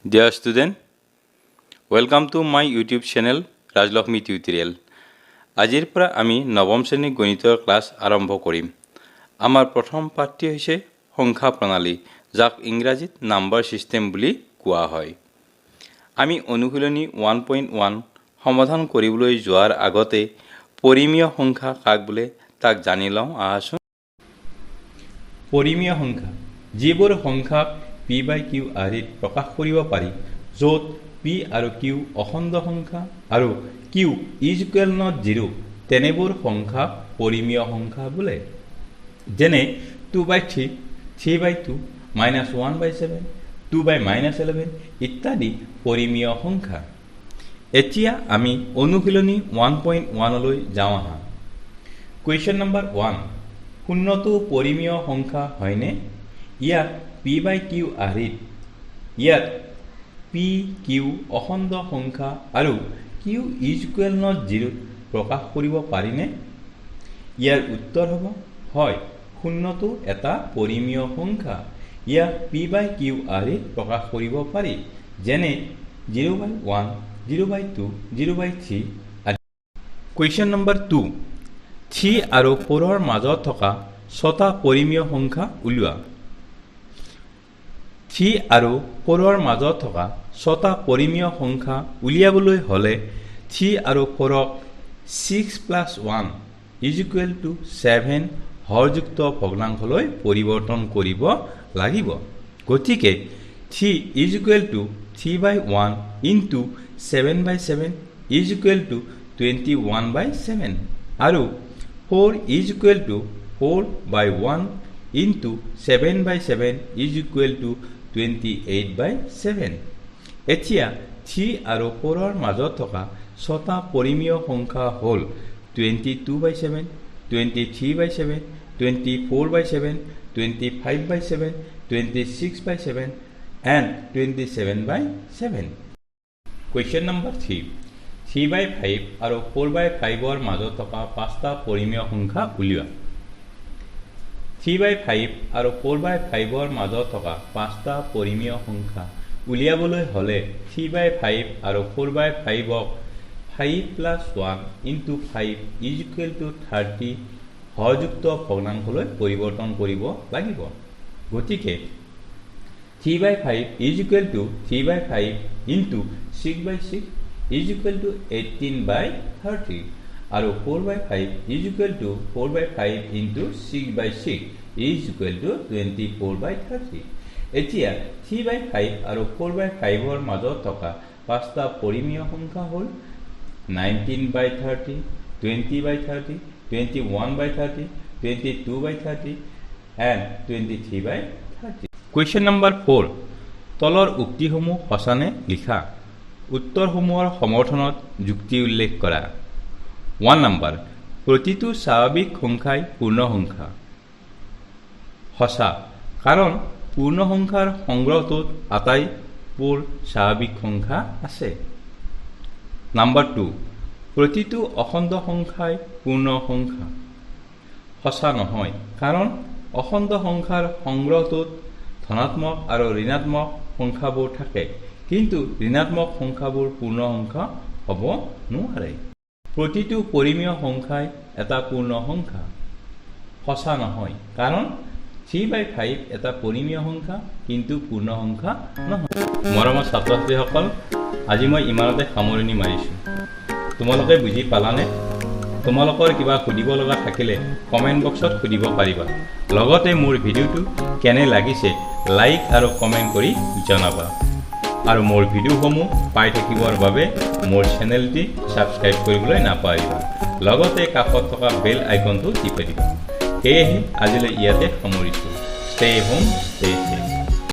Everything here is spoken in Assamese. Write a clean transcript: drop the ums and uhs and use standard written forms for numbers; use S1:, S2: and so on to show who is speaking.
S1: Dear student, welcome to my YouTube channel Rajlakshmi Tutorial. আজিৰ পৰা আমি নৱম শ্ৰেণীৰ গণিতৰ ক্লাছ আৰম্ভ কৰিম। আমাৰ প্ৰথম পাঠটি হৈছে সংখ্যা প্ৰণালী, যাক ইংৰাজীত নাম্বাৰ সিস্টেম বুলি কোৱা হয়। আমি অনুশীলনী 1.1 সমাধান কৰিবলৈ যোৱাৰ আগতে পৰিমেয় সংখ্যা কাক বোলে তাক জানি লওঁ আহাচোন। পৰিমেয় সংখ্যা যিবোৰ সংখ্যাক p/q আৰ্হিত প্ৰকাশ কৰিব পাৰি, য'ত p আৰু q অখণ্ড সংখ্যা আৰু q = 0, তেনেবোৰ সংখ্যাক পৰিমেয় সংখ্যা বোলে। যেনে 2/3, 3/2, -1/7, 2/-11 ইত্যাদি পৰিমেয় সংখ্যা। এতিয়া আমি অনুশীলনী 1.1 লৈ যাওঁ আহা। কুৱেশ্যন নম্বৰ 1, শূন্যটো পৰিমেয় সংখ্যা হয়নে? ইয়াত p/q আৰ্হিত ইয়াত p, q অখণ্ড সংখ্যা আৰু q = 0 প্ৰকাশ কৰিব পাৰিনে? ইয়াৰ উত্তৰ হ'ব হয়, শূন্যটো এটা পৰিমেয় সংখ্যা। ইয়াক p/q আৰ্হিত প্ৰকাশ কৰিব পাৰি, যেনে 0/1, 0/2, 0/3 আদি। কুৱেশ্যন নম্বৰ 2, 3 আৰু 4ৰ মাজত থকা 6টা পৰিমেয় সংখ্যা উলিওৱা। 3 আৰু 4ৰ মাজত থকা 6টা পৰিমেয় সংখ্যা উলিয়াবলৈ হ'লে 3 আৰু 4ক 6 + 1 = 7 হৰযুক্ত ভগ্নাংশলৈ পৰিৱৰ্তন কৰিব লাগিব। গতিকে 3 = 3/1 × 7/7 = 21/7 আৰু 4 = 4/1 × 7/7 = 28/7। এতিয়া 3 আৰু 4ৰ মাজত থকা 6টা পৰিমেয় সংখ্যা হ'ল 22/7, 23/7, 24/7, 25/7, 26/7 and 27/7। কুৱেশ্যন নম্বৰ 3, 3/5 আৰু 4/5ৰ মাজত থকা 5টা পৰিমেয় সংখ্যা উলিওৱা। 3/5 আৰু 4/5ৰ মাজত থকা 5টা পৰিমেয় সংখ্যা উলিয়াবলৈ হ'লে 3/5 আৰু 4/5ক 5 + 1 × 5 = 30 হৰযুক্ত ভগ্নাংশলৈ পৰিৱৰ্তন কৰিব লাগিব। গতিকে 3/5 = 3/5 × 6/6 = 18/30 আৰু 4/5 = 4/5 × 6/6 = 24/30। এতিয়া 3/5 আৰু 4/5ৰ মাজত থকা 5টা পৰিমেয় সংখ্যা হ'ল 19/30, 20/30, 21/30, 22/30 and 23/30। কুৱেশ্যন নম্বৰ 4, তলৰ উক্তিসমূহ সঁচানে লিখা। উত্তৰসমূহৰ সমৰ্থনত যুক্তি উল্লেখ কৰা। 1 নম্বৰ, প্ৰতিটো স্বাভাৱিক সংখ্যাই পূৰ্ণ সংখ্যা। সঁচা, কাৰণ পূৰ্ণ সংখ্যাৰ সংগ্ৰহটোত আটাইবোৰ স্বাভাৱিক সংখ্যা আছে। নম্বৰ 2, প্ৰতিটো অখণ্ড সংখ্যাই পূৰ্ণ সংখ্যা। সঁচা নহয়, কাৰণ অখণ্ড সংখ্যাৰ সংগ্ৰহটোত ধনাত্মক আৰু ঋণাত্মক সংখ্যাবোৰ থাকে, কিন্তু ঋণাত্মক সংখ্যাবোৰ পূৰ্ণ সংখ্যা হ'ব নোৱাৰে। প্ৰতিটো পৰিমেয় সংখ্যাই এটা পূৰ্ণ সংখ্যা। সঁচা নহয়, কাৰণ 3/5 এটা পৰিমেয় সংখ্যা, কিন্তু পূৰ্ণ সংখ্যা নহয়। মৰমৰ ছাত্ৰ ছাত্ৰীসকল, আজি মই ইমানতে সামৰণি মাৰিছোঁ। তোমালোকে বুজি পালানে? তোমালোকৰ কিবা সুধিব লগা থাকিলে কমেণ্ট বক্সত সুধিব পাৰিবা। লগতে মোৰ ভিডিঅ'টো কেনে লাগিছে লাইক আৰু কমেণ্ট কৰি জনাবা। আৰু মোৰ ভিডিঅ'সমূহ পাই থাকিবৰ বাবে মোৰ চেনেলটি ছাবস্ক্ৰাইব কৰিবলৈ নাপাহৰিবা। লগতে কাষত থকা বেল আইকনটো টিপি দিবা। সেয়েহে আজিলৈ ইয়াতে সামৰিছোঁ। Stay home, stay safe.